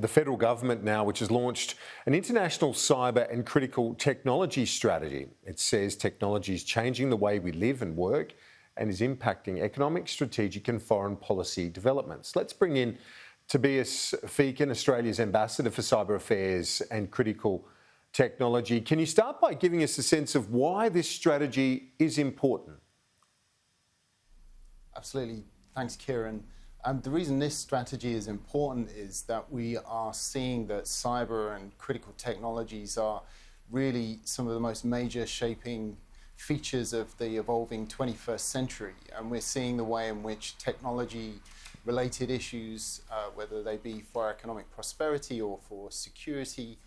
The federal government now, which has launched an international cyber and critical technology strategy. It says technology is changing the way we live and work and is impacting economic, strategic and foreign policy developments. Let's bring in Tobias Feakin, Australia's Ambassador for Cyber Affairs and Critical Technology. Can you start by giving us a sense of why this strategy is important? Absolutely. Thanks, Kieran. The reason this strategy is important is that we are seeing that cyber and critical technologies are really some of the most major shaping features of the evolving 21st century. And we're seeing the way in which technology-related issues, whether they be for economic prosperity or for security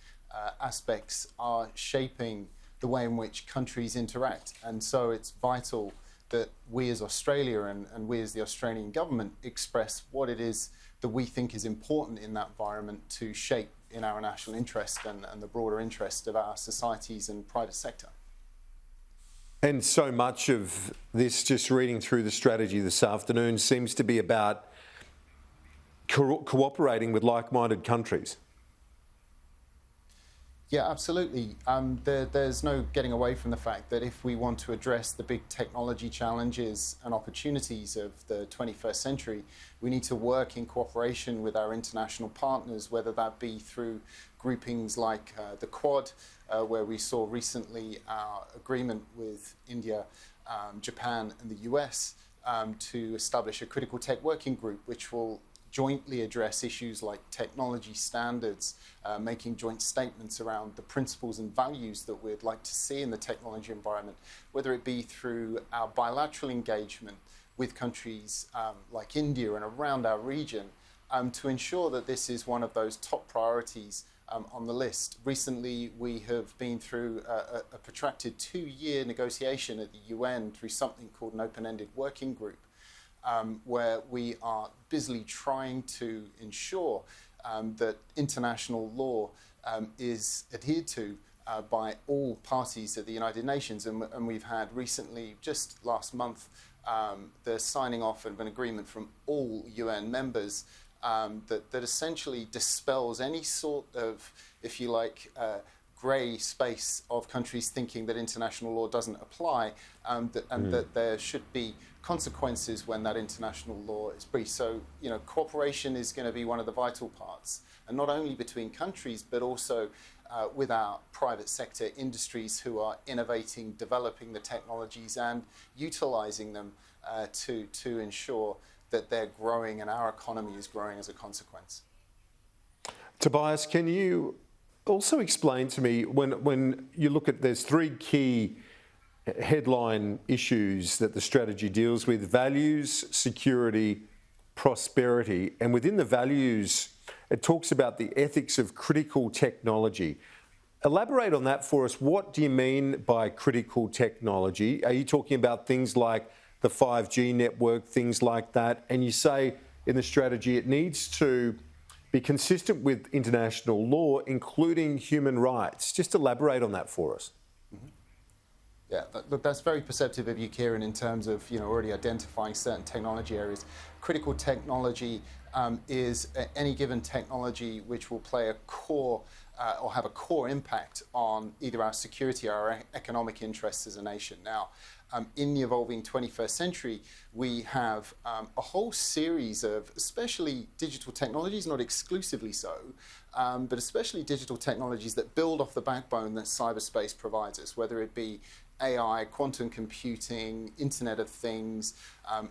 aspects, are shaping the way in which countries interact. And so it's vital that we as Australia and we as the Australian government express what it is that we think is important in that environment to shape in our national interest and the broader interest of our societies and private sector. And so much of this, just reading through the strategy this afternoon, seems to be about cooperating with like-minded countries. Yeah, absolutely. There's no getting away from the fact that if we want to address the big technology challenges and opportunities of the 21st century, we need to work in cooperation with our international partners, whether that be through groupings like the Quad, where we saw recently our agreement with India, Japan and the US to establish a critical tech working group, which will jointly address issues like technology standards, making joint statements around the principles and values that we'd like to see in the technology environment, whether it be through our bilateral engagement with countries like India and around our region, to ensure that this is one of those top priorities on the list. Recently, we have been through a protracted 2-year negotiation at the UN through something called an open-ended working group, where we are busily trying to ensure that international law is adhered to by all parties at the United Nations. And we've had recently, just last month, the signing off of an agreement from all UN members that essentially dispels any sort of, if you like, grey space of countries thinking that international law doesn't apply, that there should be consequences when that international law is breached. So, cooperation is going to be one of the vital parts, and not only between countries, but also with our private sector industries who are innovating, developing the technologies and utilising them to ensure that they're growing and our economy is growing as a consequence. Tobias, can you also explain to me, when you look at, there's 3 key headline issues that the strategy deals with: values, security, prosperity. And within the values, it talks about the ethics of critical technology. Elaborate on that for us. What do you mean by critical technology? Are you talking about things like the 5G network, things like that? And you say in the strategy it needs to be consistent with international law, including human rights. Just elaborate on that for us. Mm-hmm. Yeah, look, that's very perceptive of you, Kieran, in terms of already identifying certain technology areas. Critical technology is any given technology which will play a core or have a core impact on either our security or our economic interests as a nation. Now, in the evolving 21st century, we have a whole series of, especially digital technologies, not exclusively so, but especially digital technologies that build off the backbone that cyberspace provides us, whether it be AI, quantum computing, Internet of Things,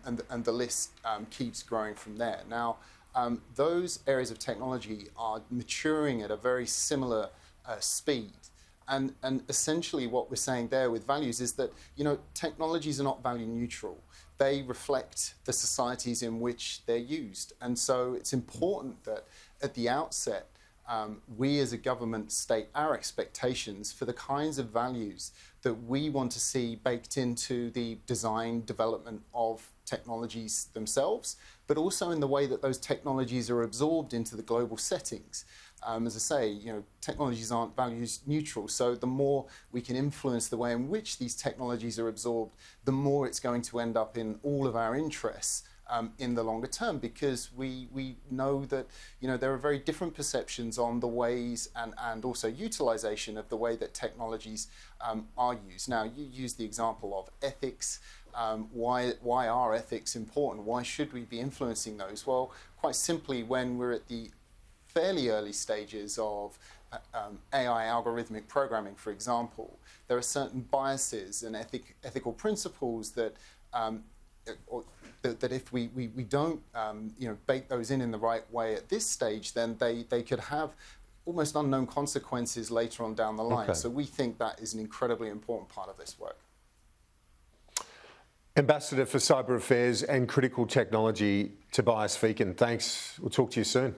and the list keeps growing from there. Now, those areas of technology are maturing at a very similar speed. And essentially what we're saying there with values is that, technologies are not value neutral. They reflect the societies in which they're used. And so it's important that at the outset, we as a government state our expectations for the kinds of values that we want to see baked into the design, development of technologies themselves, but also in the way that those technologies are absorbed into the global settings. As I say, technologies aren't values neutral, so the more we can influence the way in which these technologies are absorbed, the more it's going to end up in all of our interests in the longer term, because we know that there are very different perceptions on the ways and also utilization of the way that technologies are used. Now, you use the example of ethics. Why are ethics important? Why should we be influencing those? Well, quite simply, when we're at the fairly early stages of AI algorithmic programming, for example, there are certain biases and ethical principles that that if we don't bake those in the right way at this stage, then they could have almost unknown consequences later on down the line. Okay. So we think that is an incredibly important part of this work. Ambassador for Cyber Affairs and Critical Technology, Tobias Feakin. Thanks. We'll talk to you soon.